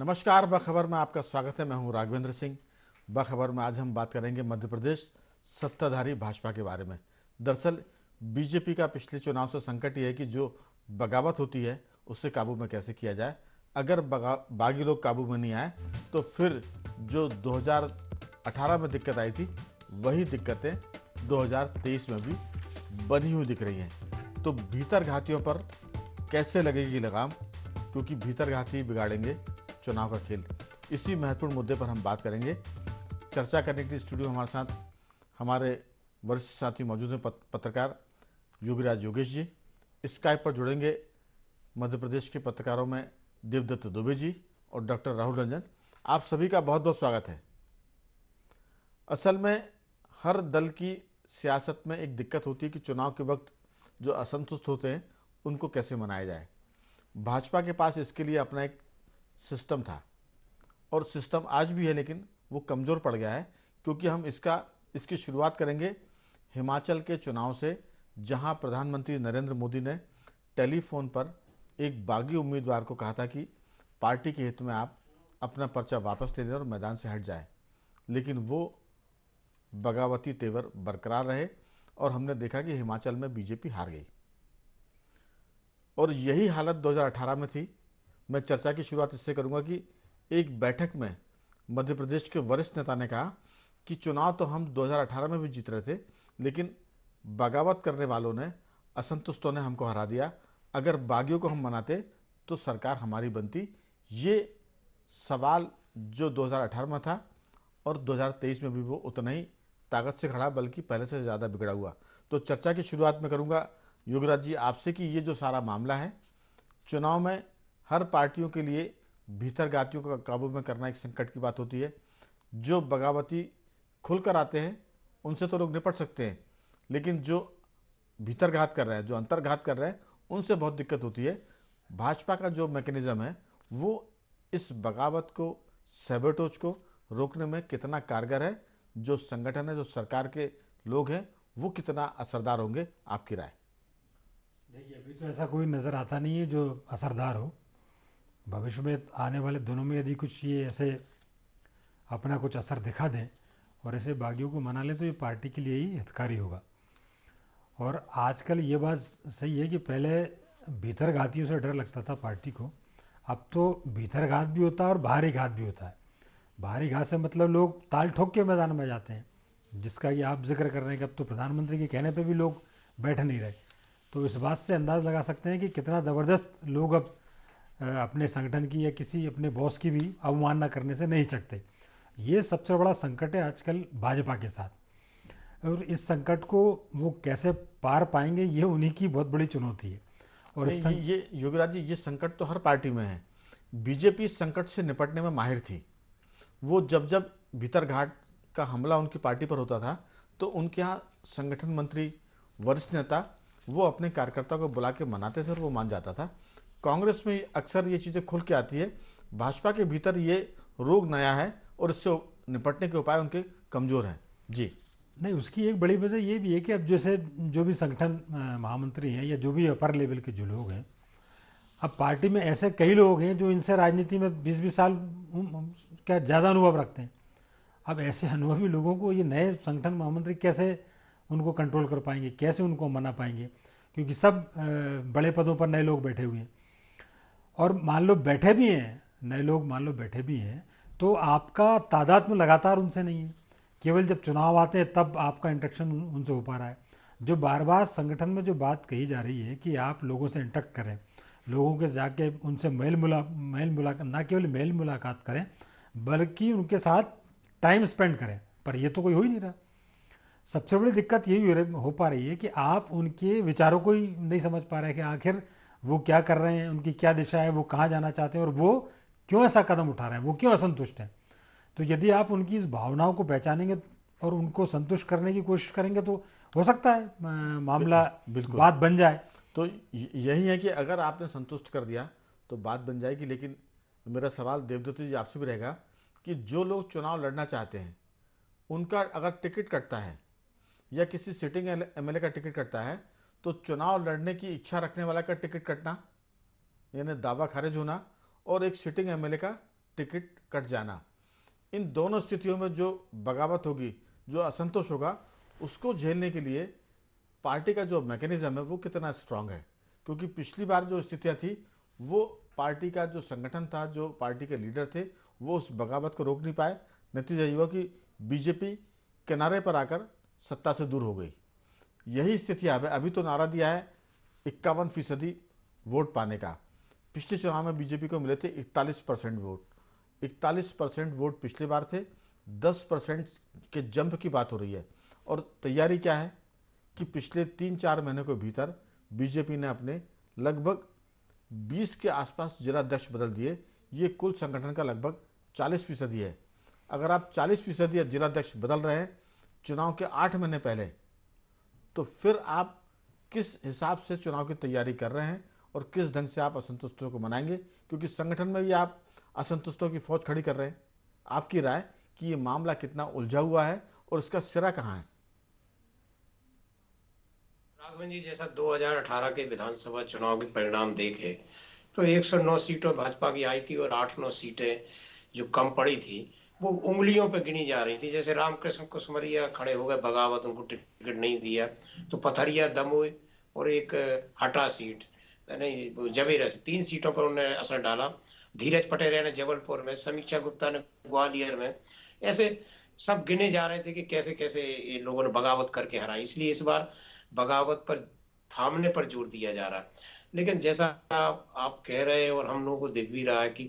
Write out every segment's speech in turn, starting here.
नमस्कार। बखबर में आपका स्वागत है। मैं हूं राघवेंद्र सिंह। बखबर में आज हम बात करेंगे मध्य प्रदेश सत्ताधारी भाजपा के बारे में। दरअसल बीजेपी का पिछले चुनाव से संकट ये है कि जो बगावत होती है उससे काबू में कैसे किया जाए। अगर बागी लोग काबू में नहीं आए तो फिर जो 2018 में दिक्कत आई थी वही दिक्कतें 2023 में भी बनी हुई दिख रही हैं। तो भीतर घातियों पर कैसे लगेगी लगाम, क्योंकि भीतर घाती बिगाड़ेंगे चुनाव का खेल। इसी महत्वपूर्ण मुद्दे पर हम बात करेंगे। चर्चा करने के लिए स्टूडियो में हमारे साथ हमारे वरिष्ठ साथी मौजूद हैं, पत्रकार योगीराज योगेश जी। स्काइप पर जुड़ेंगे मध्य प्रदेश के पत्रकारों में देवदत्त दुबे जी और डॉक्टर राहुल रंजन। आप सभी का बहुत बहुत स्वागत है। असल में हर दल की सियासत में एक दिक्कत होती है कि चुनाव के वक्त जो असंतुष्ट होते हैं उनको कैसे मनाया जाए। भाजपा के पास इसके लिए अपना एक सिस्टम था और सिस्टम आज भी है, लेकिन वो कमज़ोर पड़ गया है। क्योंकि हम इसकी शुरुआत करेंगे हिमाचल के चुनाव से, जहां प्रधानमंत्री नरेंद्र मोदी ने टेलीफोन पर एक बागी उम्मीदवार को कहा था कि पार्टी के हित में आप अपना पर्चा वापस ले लें और मैदान से हट जाएं, लेकिन वो बगावती तेवर बरकरार रहे और हमने देखा कि हिमाचल में बीजेपी हार गई। और यही हालत 2018 में थी। मैं चर्चा की शुरुआत इससे करूंगा कि एक बैठक में मध्य प्रदेश के वरिष्ठ नेता ने कहा कि चुनाव तो हम 2018 में भी जीत रहे थे, लेकिन बगावत करने वालों ने, असंतुष्टों ने हमको हरा दिया। अगर बागियों को हम मनाते तो सरकार हमारी बनती। ये सवाल जो 2018 में था और 2023 में भी वो उतना ही ताकत से खड़ा, बल्कि पहले से ज़्यादा बिगड़ा हुआ। तो चर्चा की शुरुआत में करूंगा योगराज जी आपसे कि ये जो सारा मामला है, चुनाव में हर पार्टियों के लिए भीतर गातियों को काबू में करना एक संकट की बात होती है। जो बगावती खुलकर आते हैं उनसे तो लोग निपट सकते हैं, लेकिन जो भीतरघात कर रहे हैं, जो अंतर्घात कर रहे हैं, उनसे बहुत दिक्कत होती है। भाजपा का जो मैकेनिज्म है वो इस बगावत को, सैबोटेज को रोकने में कितना कारगर है, जो संगठन है, जो सरकार के लोग हैं, वो कितना असरदार होंगे, आपकी राय? देखिए, अभी तो ऐसा कोई नज़र आता नहीं है जो असरदार हो। भविष्य में आने वाले दिनों में यदि कुछ ये ऐसे अपना कुछ असर दिखा दें और ऐसे बागियों को मना लें तो ये पार्टी के लिए ही हितकारी होगा। और आजकल ये बात सही है कि पहले भीतरघातियों से डर लगता था पार्टी को, अब तो भीतरघात भी होता है और बाहरी घात भी होता है। बाहरी घात से मतलब लोग ताल ठोक के मैदान में जाते हैं, जिसका कि आप जिक्र कर रहे हैं कि अब तो प्रधानमंत्री के कहने पर भी लोग बैठ नहीं रहे। तो इस बात से अंदाज़ लगा सकते हैं कि कितना ज़बरदस्त लोग अब अपने संगठन की या किसी अपने बॉस की भी अवमानना करने से नहीं सकते। ये सबसे बड़ा संकट है आजकल भाजपा के साथ, और इस संकट को वो कैसे पार पाएंगे ये उन्हीं की बहुत बड़ी चुनौती है। और ये योगीराज जी, ये संकट तो हर पार्टी में है। बीजेपी इस संकट से निपटने में माहिर थी। वो जब जब भीतरघाट का हमला उनकी पार्टी पर होता था तो उनके यहाँ संगठन मंत्री, वरिष्ठ नेता, वो अपने कार्यकर्ताओं को बुला के मनाते थे और वो मान जाता था। कांग्रेस में अक्सर ये चीज़ें खुल के आती है। भाजपा के भीतर ये रोग नया है और इससे निपटने के उपाय उनके कमज़ोर हैं। जी नहीं, उसकी एक बड़ी वजह ये भी है कि अब जैसे जो भी संगठन महामंत्री हैं या जो भी अपर लेवल के जो लोग हैं, अब पार्टी में ऐसे कई लोग हैं जो इनसे राजनीति में 20-20 साल क्या ज़्यादा अनुभव रखते हैं। अब ऐसे अनुभवी लोगों को ये नए संगठन महामंत्री कैसे उनको कंट्रोल कर पाएंगे, कैसे उनको मना पाएंगे, क्योंकि सब बड़े पदों पर नए लोग बैठे हुए हैं। और मान लो बैठे भी हैं नए लोग, मान लो बैठे भी हैं, तो आपका तादाद में लगातार उनसे नहीं है। केवल जब चुनाव आते हैं तब आपका इंटरेक्शन उनसे हो पा रहा है। जो बार बार संगठन में जो बात कही जा रही है कि आप लोगों से इंटरेक्ट करें, लोगों के जाके उनसे मेल मुलाकात, ना केवल मेल मुलाकात करें बल्कि उनके साथ टाइम स्पेंड करें, पर ये तो कोई हो ही नहीं रहा। सबसे बड़ी दिक्कत यही हो पा रही है कि आप उनके विचारों को ही नहीं समझ पा रहे हैं कि आखिर वो क्या कर रहे हैं, उनकी क्या दिशा है, वो कहाँ जाना चाहते हैं और वो क्यों ऐसा कदम उठा रहे हैं, वो क्यों असंतुष्ट हैं। तो यदि आप उनकी इस भावनाओं को पहचानेंगे और उनको संतुष्ट करने की कोशिश करेंगे तो हो सकता है मामला बिल्कुल बात बन जाए। तो यही है कि अगर आपने संतुष्ट कर दिया तो बात बन जाएगी। लेकिन मेरा सवाल देवदत्त जी आपसे भी रहेगा कि जो लोग चुनाव लड़ना चाहते हैं उनका अगर टिकट कटता है या किसी सिटिंग एमएलए का टिकट कटता है, तो चुनाव लड़ने की इच्छा रखने वाला का टिकट कटना यानी दावा खारिज होना और एक सिटिंग एमएलए का टिकट कट जाना, इन दोनों स्थितियों में जो बगावत होगी, जो असंतोष होगा, उसको झेलने के लिए पार्टी का जो मैकेनिज्म है वो कितना स्ट्रांग है। क्योंकि पिछली बार जो स्थितियां थी, वो पार्टी का जो संगठन था, जो पार्टी के लीडर थे, वो उस बगावत को रोक नहीं पाए। नतीजा ये हुआ कि बीजेपी किनारे पर आकर सत्ता से दूर हो गई। यही स्थिति अब है। अभी तो नारा दिया है 51% वोट पाने का। पिछले चुनाव में बीजेपी को मिले थे 41% वोट। 41% वोट पिछली बार थे। 10% के जंप की बात हो रही है। और तैयारी क्या है कि पिछले 3-4 महीने के भीतर बीजेपी ने अपने लगभग 20 के आसपास जिलाध्यक्ष बदल दिए। ये कुल संगठन का लगभग 40% है। अगर आप 40% जिलाध्यक्ष बदल रहे हैं चुनाव के 8 महीने पहले, तो फिर आप किस हिसाब से चुनाव की तैयारी कर रहे हैं और किस ढंग से आप असंतुष्टों को मनाएंगे। क्योंकि संगठन में भी आप असंतुष्टों की फौज खड़ी कर रहे हैं। आपकी राय कि ये मामला कितना उलझा हुआ है और इसका सिरा कहाँ है? राघवन जी, जैसा 2018 के विधानसभा चुनाव के परिणाम देखे तो 109 सीटों भाजपा की आई थी और 8-9 सीटें जो कम पड़ी थी वो उंगलियों पे गिनी जा रही थी। जैसे रामकृष्ण कुसमरिया खड़े हो गए बगावत, उनको टिकट नहीं दिया, तो पथरिया, दमोह और एक हटा सीट नहीं जवेरा, 3 सीटों पर उन्होंने असर डाला। धीरज पटेरिया ने जबलपुर में, समीक्षा गुप्ता ने ग्वालियर में, ऐसे सब गिने जा रहे थे कि कैसे कैसे ये लोगों ने बगावत करके हराई। इसलिए इस बार बगावत पर, थामने पर जोर दिया जा रहा है। लेकिन जैसा आप कह रहे हैं और हम लोगों को दिख भी रहा है कि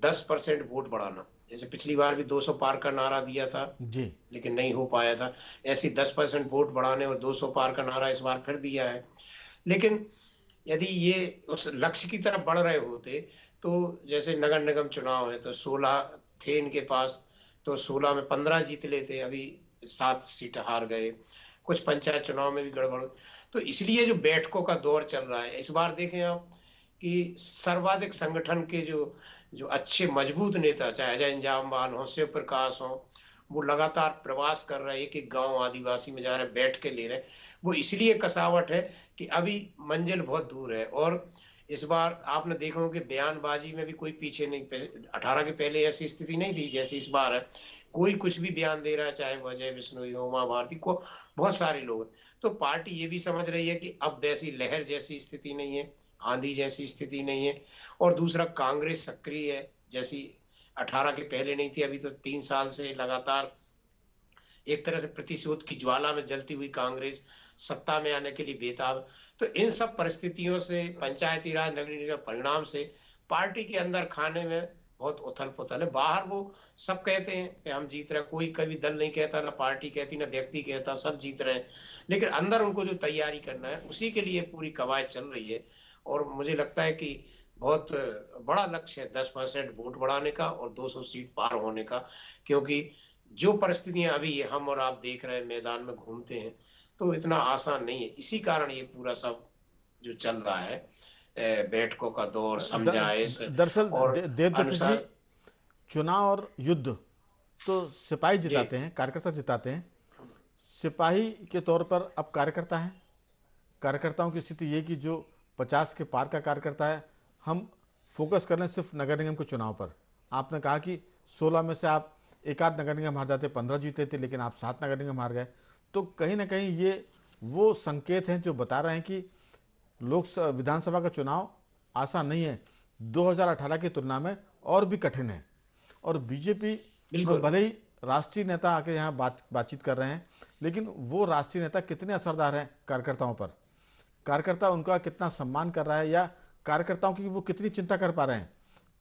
10% वोट बढ़ाना, जैसे पिछली बार भी 200 पार का नारा दिया था जी, लेकिन नहीं हो पाया था, ऐसी 10% वोट बढ़ाने और 200 पार का नारा इस बार फिर दिया है। लेकिन यदि ये उस लक्ष्य की तरफ बढ़ रहे होते तो जैसे नगर निगम चुनाव है तो 16 थे इनके पास, तो 16 में 15 जीत लेते, अभी 7 सीट हार गए। कुछ पंचायत चुनाव में भी गड़बड़। तो इसलिए जो बैठकों का दौर चल रहा है इस बार देखें आप कि सर्वाधिक संगठन के जो जो अच्छे मजबूत नेता, चाहे अजय जामवाल हो, शिव प्रकाश हो, वो लगातार प्रवास कर रहे हैं, एक एक गांव आदिवासी में जा रहे, बैठ के ले रहे। वो इसलिए कसावट है कि अभी मंजिल बहुत दूर है। और इस बार आपने देखा हो कि बयानबाजी में भी कोई पीछे नहीं। 18 के पहले ऐसी स्थिति नहीं थी जैसी इस बार है। कोई कुछ भी बयान दे रहा है, चाहे वो अजय बिश्नोई हो, उमा भारती को, बहुत सारे लोग। तो पार्टी ये भी समझ रही है कि अब वैसी लहर जैसी स्थिति नहीं है, आंधी जैसी स्थिति नहीं है। और दूसरा, कांग्रेस सक्रिय है जैसी 18 के पहले नहीं थी। अभी तो 3 साल से लगातार एक तरह से प्रतिशोध की ज्वाला में जलती हुई कांग्रेस सत्ता में आने के लिए बेताब। तो इन सब परिस्थितियों से, पंचायती राज, नगरीय निकाय परिणाम से पार्टी के अंदर खाने में बहुत उथल पुथल है। बाहर वो सब कहते हैं कि हम जीत रहे, कोई कभी दल नहीं कहता, ना पार्टी कहती, ना व्यक्ति कहता, सब जीत रहे हैं। लेकिन अंदर उनको जो तैयारी करना है उसी के लिए पूरी कवायद चल रही है। और मुझे लगता है कि बहुत बड़ा लक्ष्य है 10% वोट बढ़ाने का और 200 सीट पार होने का। क्योंकि जो परिस्थितियां अभी हम और आप देख रहे हैं, मैदान में घूमते हैं, तो इतना आसान नहीं है। इसी कारण ये पूरा सब जो चल रहा है, बैठकों का दौर, समझाइश दरअसल और देवदत्त जी, अनुसार। चुनाव और युद्ध तो सिपाही जी, जिताते हैं, कार्यकर्ता जिताते हैं। सिपाही के तौर पर अब कार्यकर्ता हैं। कार्यकर्ताओं की स्थिति ये कि जो 50 के पार का कार्यकर्ता है, हम फोकस कर लें सिर्फ नगर निगम के चुनाव पर। आपने कहा कि 16 में से आप एक आध नगर निगम हार जाते, 15 जीते थे, लेकिन आप 7 नगर निगम हार गए। तो कहीं ना कहीं ये वो संकेत हैं जो बता रहे हैं कि विधानसभा का चुनाव आसान नहीं है, 2018 की तुलना में और भी कठिन है। और बीजेपी में बिल्कुल। भले ही राष्ट्रीय नेता आके यहाँ बातचीत कर रहे हैं, लेकिन वो राष्ट्रीय नेता कितने असरदार हैं कार्यकर्ताओं पर, कार्यकर्ता उनका कितना सम्मान कर रहा है, या कार्यकर्ताओं की वो कितनी चिंता कर पा रहे हैं।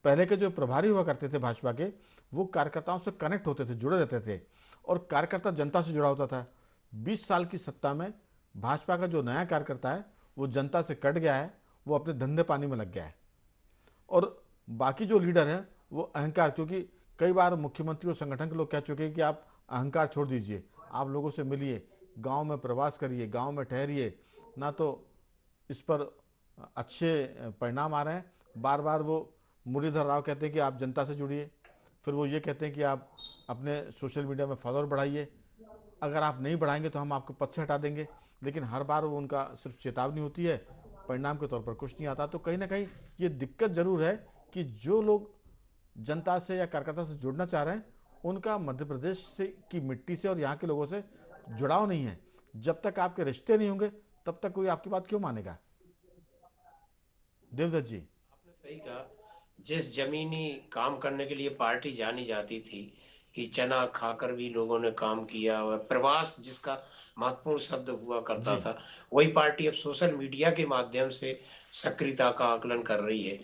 पहले के जो प्रभारी हुआ करते थे भाजपा के, वो कार्यकर्ताओं से कनेक्ट होते थे, जुड़े रहते थे, और कार्यकर्ता जनता से जुड़ा होता था। 20 साल की सत्ता में भाजपा का जो नया कार्यकर्ता है वो जनता से कट गया है, वो अपने धंधे पानी में लग गया है। और बाकी जो लीडर हैं वो अहंकार, क्योंकि कई बार मुख्यमंत्री और संगठन के लोग कह चुके हैं कि आप अहंकार छोड़ दीजिए, आप लोगों से मिलिए, गांव में प्रवास करिए, गांव में ठहरिए, ना तो इस पर अच्छे परिणाम आ रहे हैं। बार बार वो मुरलीधर राव कहते हैं कि आप जनता से जुड़िए, फिर वो ये कहते हैं कि आप अपने सोशल मीडिया में फॉलोअर बढ़ाइए, अगर आप नहीं बढ़ाएंगे तो हम आपको पद से हटा देंगे। लेकिन हर बार वो उनका सिर्फ चेतावनी होती है, परिणाम के तौर पर कुछ नहीं आता। तो कहीं ना कहीं ये दिक्कत जरूर है कि जो लोग जनता से या कार्यकर्ता से जुड़ना चाह रहे हैं, उनका मध्य प्रदेश से की मिट्टी से और यहाँ के लोगों से जुड़ाव नहीं है। जब तक आपके रिश्ते नहीं होंगे तब तक कोई आपकी बात क्यों मानेगा? देवदत्त जी। आपने सही कहा। जिस जमीनी काम करने के लिए पार्टी जानी जाती थी कि चना खाकर भी लोगों ने काम किया, और प्रवास जिसका महत्वपूर्ण शब्द हुआ करता जी। था, वही पार्टी अब सोशल मीडिया के माध्यम से सक्रियता का आकलन कर रही है।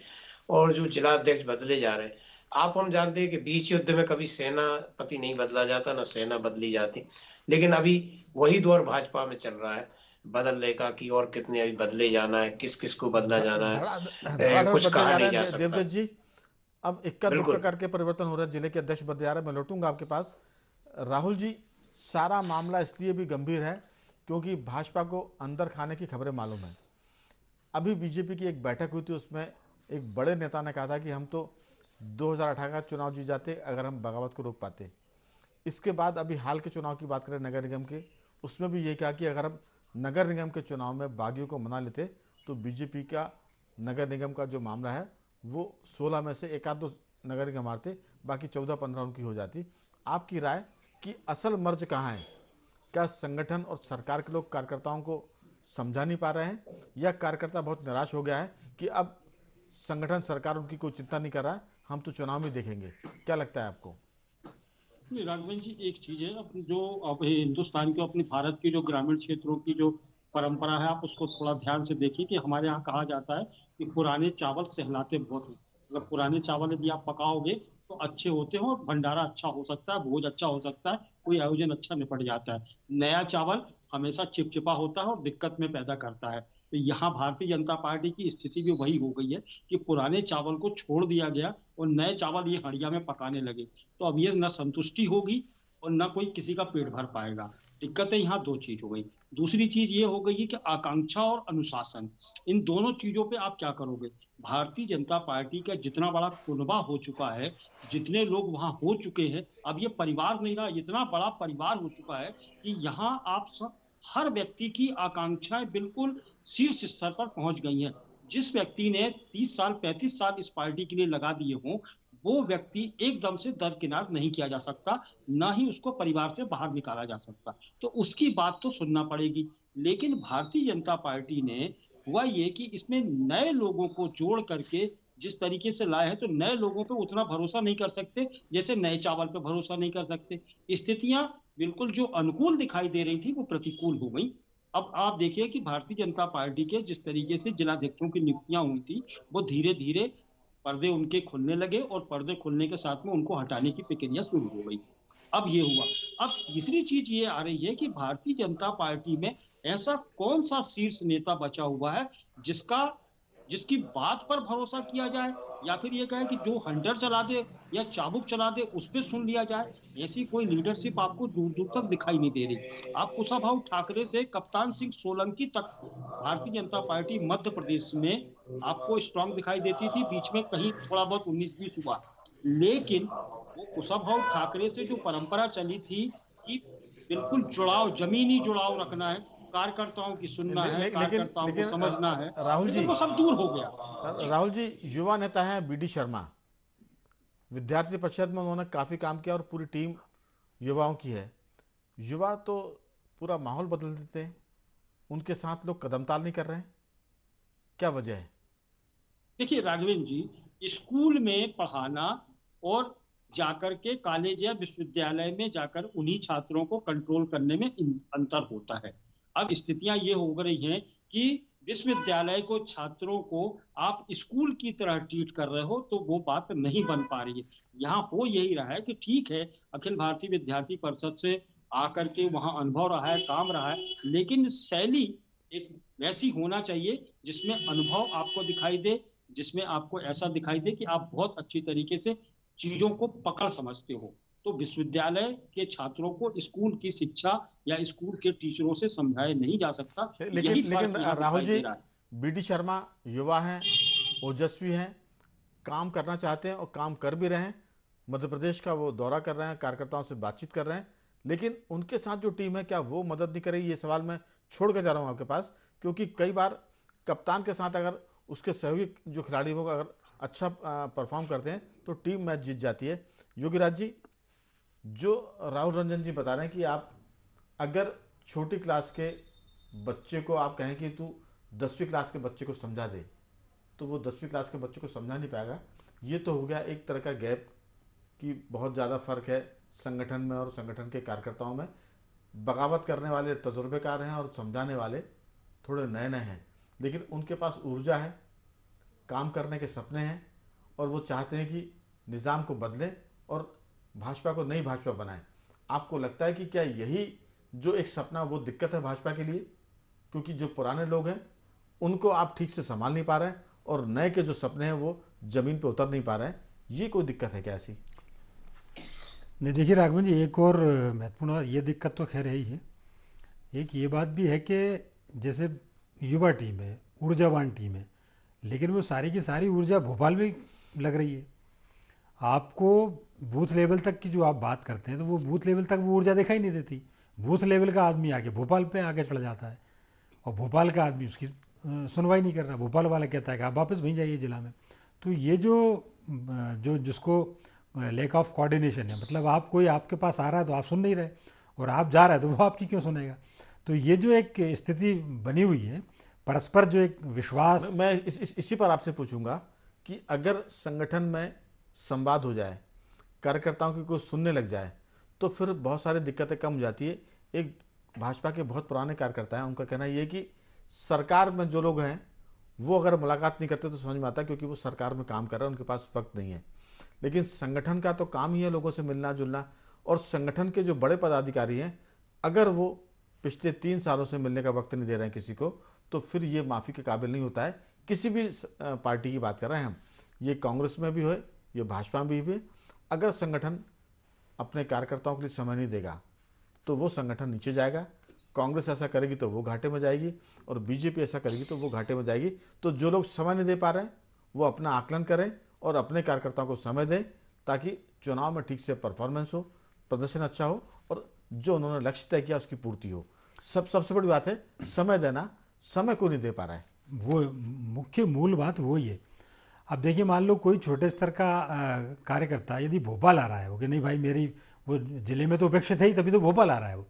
और जो जिला अध्यक्ष बदले जा रहे हैं, आप हम जानते हैं कि बीच युद्ध में कभी सेनापति नहीं बदला जाता, ना सेना बदली जाती, लेकिन अभी वही दौर भाजपा में चल रहा है बदलने का, कि और कितने अभी बदले जाना है, किस किस को बदला जाना है, धड़ाधड़ कुछ बदले कहा जा नहीं रहे जा हैं सकता। देवदत्त जी। अब इक्का दुक्का बिल्कुल। करके परिवर्तन हो रहा है, जिले के अध्यक्ष बदले जा रहे हैं। मैं लौटूंगा आपके पास। राहुल जी, सारा मामला इसलिए भी गंभीर है क्योंकि भाजपा को अंदर खाने की खबरें मालूम है। अभी बीजेपी की एक बैठक हुई थी, उसमें एक बड़े नेता ने कहा था कि हम तो 2018 का चुनाव जीत जाते अगर हम बगावत को रोक पाते। इसके बाद अभी हाल के चुनाव की बात करें नगर निगम के, उसमें भी ये कहा कि अगर हम नगर निगम के चुनाव में बागियों को मना लेते तो बीजेपी का नगर निगम का जो मामला है वो 16 में से एक आध दो नगर निगम हारते, बाकी 14-15 उनकी हो जाती। आपकी राय कि असल मर्ज कहाँ है? क्या संगठन और सरकार के लोग कार्यकर्ताओं को समझा नहीं पा रहे हैं, या कार्यकर्ता बहुत निराश हो गया है कि अब संगठन सरकार उनकी कोई चिंता नहीं कर रहा है, हम तो चुनाव में देखेंगे? क्या लगता है आपको? नहीं राघवन जी, एक चीज है जो अब हिंदुस्तान के अपने भारत के जो ग्रामीण क्षेत्रों की जो परंपरा है, आप उसको थोड़ा ध्यान से देखिए कि हमारे यहाँ कहा जाता है कि पुराने चावल सहलाते बहुत हैं। अगर पुराने चावल यदि आप पकाओगे तो अच्छे होते हैं और भंडारा अच्छा हो सकता है, भोज अच्छा हो सकता है, कोई आयोजन अच्छा निपट जाता है। नया चावल हमेशा चिपचिपा होता है और दिक्कत में पैदा करता है। तो यहाँ भारतीय जनता पार्टी की स्थिति भी वही हो गई है कि पुराने चावल को छोड़ दिया गया और नए चावल ये हड़िया में पकाने लगे। तो अब ये न संतुष्टि होगी और न कोई किसी का पेट भर पाएगा। दिक्कतें यहाँ दो चीज हो गई। दूसरी चीज ये हो गई है कि आकांक्षा और अनुशासन, इन दोनों चीजों पे आप क्या करोगे? भारतीय जनता पार्टी का जितना बड़ा कुनबा हो चुका है, जितने लोग वहां हो चुके हैं, अब ये परिवार नहीं रहा, इतना बड़ा परिवार हो चुका है कि यहाँ आप सब हर व्यक्ति की आकांक्षाएं बिल्कुल शीर्ष स्तर पर पहुंच गई हैं। जिस व्यक्ति ने 30 साल 35 साल इस पार्टी के लिए लगा दिए हों, वो व्यक्ति एकदम से दरकिनार नहीं किया जा सकता, ना ही उसको परिवार से बाहर निकाला जा सकता। तो उसकी बात तो सुनना पड़ेगी। लेकिन भारतीय जनता पार्टी ने हुआ ये कि इसमें नए लोगों को जोड़ करके जिस तरीके से लाए हैं, तो नए लोगों पे उतना भरोसा नहीं कर सकते जैसे नए चावल पे भरोसा नहीं कर सकते। स्थितियां बिल्कुल जो अनुकूल दिखाई दे रही थी वो प्रतिकूल हो गई। अब आप देखिए कि भारतीय जनता पार्टी के जिस तरीके से जिलाध्यक्षों की नियुक्तियां हुई थी, वो धीरे धीरे पर्दे उनके खुलने लगे और पर्दे खुलने के साथ में उनको हटाने की प्रक्रिया शुरू हो गई। अब ये हुआ। अब तीसरी चीज ये आ रही है कि भारतीय जनता पार्टी में ऐसा कौन सा शीर्ष नेता बचा हुआ है जिसका जिसकी बात पर भरोसा किया जाए, या फिर ये कहे कि जो हंटर चला दे या चाबुक चला दे उस पर सुन लिया जाए। ऐसी कोई लीडरशिप आपको दूर दूर तक दिखाई नहीं दे रही। आप कुशाभाऊ ठाकरे से कप्तान सिंह सोलंकी तक भारतीय जनता पार्टी मध्य प्रदेश में आपको स्ट्रांग दिखाई देती थी। बीच में कहीं थोड़ा बहुत 19-20 हुआ, लेकिन वो कुशाभाऊ ठाकरे से जो परंपरा चली थी कि बिल्कुल जुड़ाव, जमीनी जुड़ाव रखना है, कार्यकर्ताओं की सुनना है, लेकिन कार्यकर्ताओं को लेकिन समझना है, राहुल जी, लेकिन वो सब दूर हो गया। राहुल जी युवा नेता हैं बीडी शर्मा। विद्यार्थी परिषद में उन्होंने काफ़ी काम किया और पूरी टीम युवाओं की है। युवा तो पूरा माहौल बदल देते हैं, उनके साथ लोग कदमताल नहीं कर रहे हैं, क्या वजह है? देखिए राघवेंद्र जी, स्कूल में पढ़ाना और जाकर के कॉलेज या विश्वविद्यालय में जाकर उन्हीं छात्रों को कंट्रोल करने में अंतर होता है। अब स्थितियां ये हो रही हैं कि विश्वविद्यालय को, छात्रों को आप स्कूल की तरह ट्रीट कर रहे हो, तो वो बात नहीं बन पा रही है। यहाँ हो यही रहा है कि ठीक है, अखिल भारतीय विद्यार्थी परिषद से आकर के वहाँ अनुभव रहा है, काम रहा है, लेकिन शैली एक वैसी होना चाहिए जिसमें अनुभव आपको दिखाई दे, जिसमें आपको ऐसा दिखाई दे कि आप बहुत अच्छी तरीके से चीजों को पकड़ समझते हो। तो विश्वविद्यालय के छात्रों को स्कूल की शिक्षा या स्कूल के टीचरों से समझाया नहीं जा सकता। लेकिन यही लेकिन फर्क यहाँ राहुल दिखाई जी, दे रहा है। बीडी शर्मा युवा हैं, ओजस्वी हैं, काम करना चाहते हैं और काम कर भी रहे हैं। मध्य प्रदेश का वो दौरा कर रहे हैं, कार्यकर्ताओं से बातचीत कर रहे हैं, लेकिन उनके साथ जो टीम है क्या वो मदद नहीं करेगी? ये सवाल मैं छोड़ कर जा रहा हूँ आपके पास, क्योंकि कई बार कप्तान के साथ अगर उसके सहयोगी जो खिलाड़ी होगा अगर अच्छा परफॉर्म करते हैं तो टीम मैच जीत जाती है। योगीराज जी, जो राहुल रंजन जी बता रहे हैं कि आप अगर छोटी क्लास के बच्चे को आप कहें कि तू 10वीं क्लास के बच्चे को समझा दे, तो वो 10वीं क्लास के बच्चे को समझा नहीं पाएगा। ये तो हो गया एक तरह का गैप कि बहुत ज़्यादा फर्क है संगठन में और संगठन के कार्यकर्ताओं में। बगावत करने वाले तजुर्बेकार हैं और समझाने वाले थोड़े नए नए हैं, लेकिन उनके पास ऊर्जा है, काम करने के सपने हैं और वो चाहते हैं कि निज़ाम को बदलें और भाजपा को नई भाजपा बनाएं। आपको लगता है कि क्या यही जो एक सपना वो दिक्कत है भाजपा के लिए, क्योंकि जो पुराने लोग हैं उनको आप ठीक से संभाल नहीं पा रहे हैं और नए के जो सपने हैं वो जमीन पे उतर नहीं पा रहे हैं, ये कोई दिक्कत है क्या ऐसी? नहीं, देखिए राघवन जी, एक और महत्वपूर्ण ये दिक्कत तो खैर है ही है। एक ये बात भी है कि जैसे युवा टीम है, ऊर्जावान टीम है, लेकिन वो सारी की सारी ऊर्जा भोपाल में लग रही है। आपको बूथ लेवल तक की जो आप बात करते हैं तो वो बूथ लेवल तक वो ऊर्जा दिखाई नहीं देती। बूथ लेवल का आदमी आके भोपाल पे आके चढ़ जाता है और भोपाल का आदमी उसकी सुनवाई नहीं कर रहा। भोपाल वाला कहता है कि आप वापस वहीं जाइए जिला में। तो ये जो जिसको लैक ऑफ कोऑर्डिनेशन है, मतलब आप कोई आपके पास आ रहा है तो आप सुन नहीं रहे और आप जा रहे हैं तो वो आपकी क्यों सुनेगा। तो ये जो एक स्थिति बनी हुई है, परस्पर जो एक विश्वास। मैं इसी पर आपसे पूछूंगा कि अगर संगठन में संवाद हो जाए, कार्यकर्ताओं की कोई सुनने लग जाए, तो फिर बहुत सारी दिक्कतें कम हो जाती है। एक भाजपा के बहुत पुराने कार्यकर्ता हैं, उनका कहना ये है कि सरकार में जो लोग हैं वो अगर मुलाकात नहीं करते तो समझ में आता है, क्योंकि वो सरकार में काम कर रहे हैं, उनके पास वक्त नहीं है। लेकिन संगठन का तो काम ही है लोगों से मिलना जुलना, और संगठन के जो बड़े पदाधिकारी हैं अगर वो पिछले 3 सालों से मिलने का वक्त नहीं दे रहे हैं किसी को, तो फिर ये माफ़ी के काबिल नहीं होता है। किसी भी पार्टी की बात कर रहे हैं हम, ये कांग्रेस में भी हो, ये भाजपा में भी है। अगर संगठन अपने कार्यकर्ताओं के लिए समय नहीं देगा तो वो संगठन नीचे जाएगा। कांग्रेस ऐसा करेगी तो वो घाटे में जाएगी और बीजेपी ऐसा करेगी तो वो घाटे में जाएगी। तो जो लोग समय नहीं दे पा रहे हैं वो अपना आकलन करें और अपने कार्यकर्ताओं को समय दें, ताकि चुनाव में ठीक से परफॉर्मेंस हो, प्रदर्शन अच्छा हो और जो उन्होंने लक्ष्य तय किया उसकी पूर्ति हो। सबसे बड़ी बात है समय देना। समय को नहीं दे पा रहा है, वो मुख्य मूल बात वही है। अब देखिए, मान लो कोई छोटे स्तर का कार्यकर्ता यदि भोपाल आ रहा है, वो कि नहीं भाई मेरी वो जिले में तो उपेक्षित है ही, तभी तो भोपाल आ रहा है वो,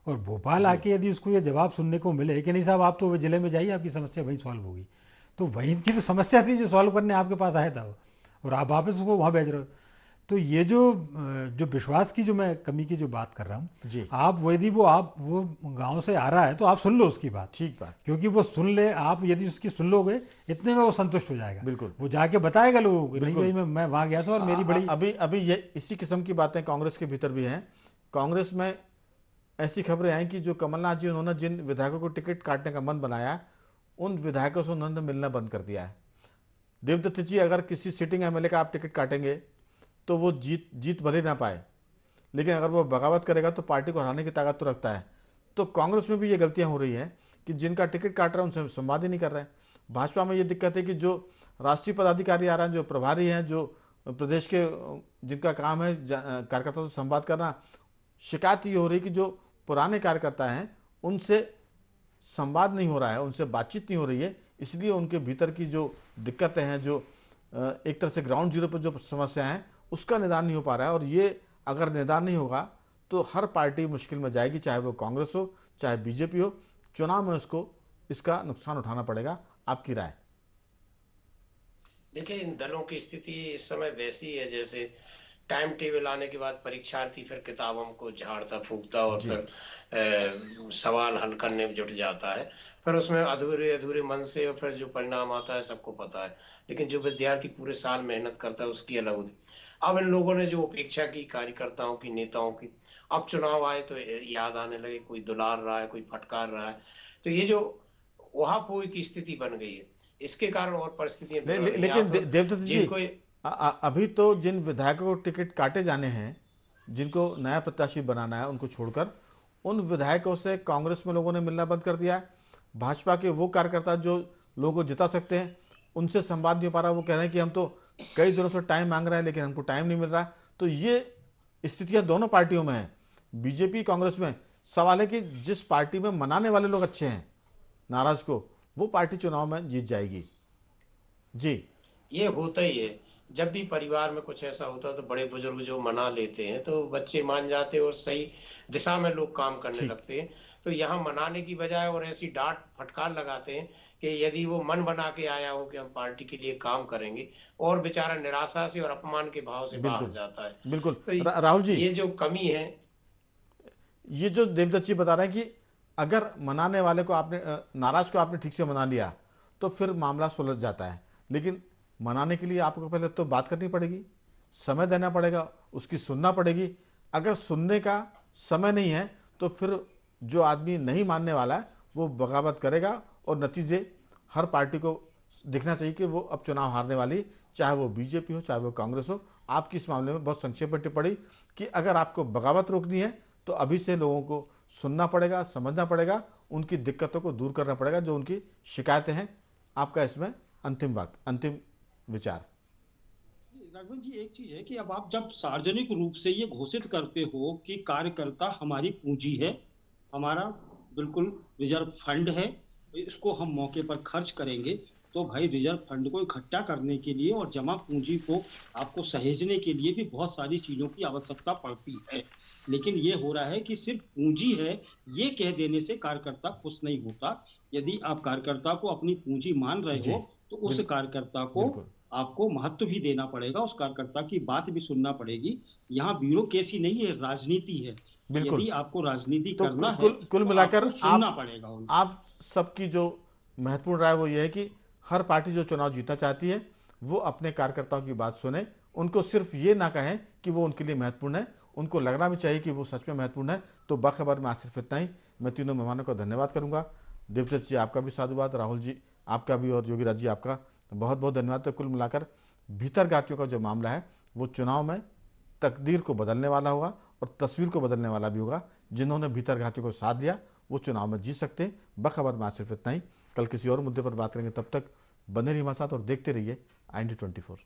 और भोपाल आके यदि उसको ये जवाब सुनने को मिले कि नहीं साहब आप तो वो जिले में जाइए, आपकी समस्या वहीं सॉल्व होगी, तो वहीं की तो समस्या थी जो सॉल्व करने आपके पास आया था वो, और आप वापस उसको वहाँ भेज रहे हो। तो ये जो विश्वास की जो मैं कमी की जो बात कर रहा हूँ जी, आप यदि वो गांव से आ रहा है तो आप सुन लो उसकी बात, ठीक बात, क्योंकि वो सुन ले, आप यदि उसकी सुन लोगे इतने में वो संतुष्ट हो जाएगा। बिल्कुल, वो जाके बताएगा लोगों को, नहीं भाई मैं वहां गया था और मेरी बड़ी अभी ये इसी किस्म की बातें कांग्रेस के भीतर भी हैं। कांग्रेस में ऐसी खबरें आई कि जो कमलनाथ जी उन्होंने जिन विधायकों को टिकट काटने का मन बनाया, उन विधायकों से उन्होंने मिलना बंद कर दिया है। देवदत्त जी, अगर किसी सिटिंग एमएलए का आप टिकट काटेंगे तो वो जीत भले ना पाए, लेकिन अगर वो बगावत करेगा तो पार्टी को हराने की ताकत तो रखता है। तो कांग्रेस में भी ये गलतियां हो रही हैं कि जिनका टिकट काट रहे हैं उनसे संवाद ही नहीं कर रहे हैं। भाजपा में ये दिक्कत है कि जो राष्ट्रीय पदाधिकारी आ रहे हैं, जो प्रभारी हैं, जो प्रदेश के जिनका काम है कार्यकर्ताओं से संवाद करना, शिकायत ये हो रही कि जो पुराने कार्यकर्ता हैं उनसे संवाद नहीं हो रहा है, उनसे बातचीत नहीं हो रही है। इसलिए उनके भीतर की जो दिक्कतें हैं, जो एक तरह से ग्राउंड जीरो पर जो समस्या हैं, उसका निदान नहीं हो पा रहा है। और ये अगर निदान नहीं होगा तो हर पार्टी मुश्किल में जाएगी, चाहे वो कांग्रेस हो चाहे बीजेपी हो। चुनाव में उसको इसका नुकसान उठाना पड़ेगा। आपकी राय? देखिए, इन दलों की स्थिति इस समय वैसी है जैसे टाइम टेबल आने के बाद परीक्षार्थी फिर किताबों को झाड़ता फूकता और फिर सवाल हल करने में जुट जाता है, फिर उसमें अधूरे अधूरे मन से और फिर जो परिणाम आता है सबको पता है। लेकिन जो विद्यार्थी पूरे साल मेहनत करता है उसकी अलग होती। अब इन लोगों ने जो उपेक्षा की कार्यकर्ताओं की, नेताओं की, अब चुनाव आए तो याद आने लगे, कोई दुलार रहा है, कोई फटकार रहा है। तो ये जो वहापोई की स्थिति बन गई है, इसके कारण और परिस्थितियां लेकिन देवदत्त जी, अभी तो जिन विधायकों को टिकट काटे जाने हैं, जिनको नया प्रत्याशी बनाना है, उनको छोड़कर उन विधायकों से कांग्रेस में लोगों ने मिलना बंद कर दिया है। भाजपा के वो कार्यकर्ता जो लोगों को जिता सकते हैं उनसे संवाद नहीं हो पा रहा। वो कह रहे हैं कि हम तो कई दिनों से टाइम मांग रहे हैं लेकिन हमको टाइम नहीं मिल रहा। तो ये स्थितियां दोनों पार्टियों में है, बीजेपी कांग्रेस में। सवाल है कि जिस पार्टी में मनाने वाले लोग अच्छे हैं नाराज को, वो पार्टी चुनाव में जीत जाएगी। जी, ये होता ही है। जब भी परिवार में कुछ ऐसा होता है तो बड़े बुजुर्ग जो मना लेते हैं तो बच्चे मान जाते हैं और सही दिशा में लोग काम करने ठीक। लगते हैं। तो यहाँ मनाने की बजाय और ऐसी डांट फटकार लगाते हैं कि यदि वो मन बना के आया हो कि हम पार्टी के लिए काम करेंगे, और बेचारा निराशा से और अपमान के भाव से बाहर बिल्कुल। जाता है। बिल्कुल। तो राहुल जी, ये जो कमी है, ये जो देवदत्त जी बता रहे हैं कि अगर मनाने वाले को आपने नाराज को आपने ठीक से मना लिया तो फिर मामला सुलझ जाता है, लेकिन मनाने के लिए आपको पहले तो बात करनी पड़ेगी, समय देना पड़ेगा, उसकी सुनना पड़ेगी। अगर सुनने का समय नहीं है तो फिर जो आदमी नहीं मानने वाला है वो बगावत करेगा, और नतीजे हर पार्टी को दिखना चाहिए कि वो अब चुनाव हारने वाली, चाहे वो बीजेपी हो चाहे वो कांग्रेस हो। आपकी इस मामले में बहुत संक्षेप में टिप्पणी कि अगर आपको बगावत रोकनी है तो अभी से लोगों को सुनना पड़ेगा, समझना पड़ेगा, उनकी दिक्कतों को दूर करना पड़ेगा, जो उनकी शिकायतें हैं। आपका इसमें अंतिम वाक्य, अंतिम विचार। राघवन जी, एक चीज है कि अब आप जब सार्वजनिक रूप से ये घोषित करते हो कि कार्यकर्ता हमारी पूंजी है, हमारा बिल्कुल रिजर्व फंड है, इसको हम मौके पर खर्च करेंगे, तो भाई रिजर्व फंड को इकट्ठा करने के लिए और जमा पूंजी को आपको सहेजने के लिए भी बहुत सारी चीजों की आवश्यकता पड़ती है। लेकिन ये हो रहा है कि सिर्फ पूंजी है ये कह देने से कार्यकर्ता खुश नहीं होता। यदि आप कार्यकर्ता को अपनी पूंजी मान रहे जी, हो तो उस बिल्कुल। कार्यकर्ता को बिल्कुल। आपको महत्व भी देना पड़ेगा, उस कार्यकर्ता की बात भी सुनना पड़ेगी। यहाँ ब्यूरोक्रेसी नहीं है, राजनीति है। बिल्कुल। यदि आपको राजनीति तो करना है कुल तो मिलाकर आपको सुनना पड़ेगा उनको। आप सबकी जो महत्वपूर्ण राय वो ये है कि हर पार्टी जो चुनाव जीतना चाहती है वो अपने कार्यकर्ताओं की बात सुने, उनको सिर्फ ये ना कहें कि वो उनके लिए महत्वपूर्ण है, उनको लगना भी चाहिए कि वो सच में महत्वपूर्ण है। तो बाखबर में आज सिर्फ इतना ही। मैं तीनों मेहमानों का धन्यवाद करूंगा। देवदत्त जी आपका भी साधुवाद, राहुल जी आपका भी, और योगीराज जी आपका बहुत बहुत धन्यवाद। तो कुल मिलाकर भीतरघातियों का जो मामला है वो चुनाव में तकदीर को बदलने वाला होगा और तस्वीर को बदलने वाला भी होगा। जिन्होंने भीतरघातियों को साथ दिया वो चुनाव में जीत सकते हैं। बखबर में आज सिर्फ इतना ही। कल किसी और मुद्दे पर बात करेंगे, तब तक बने रहिए हमारे साथ और देखते रहिए IND24।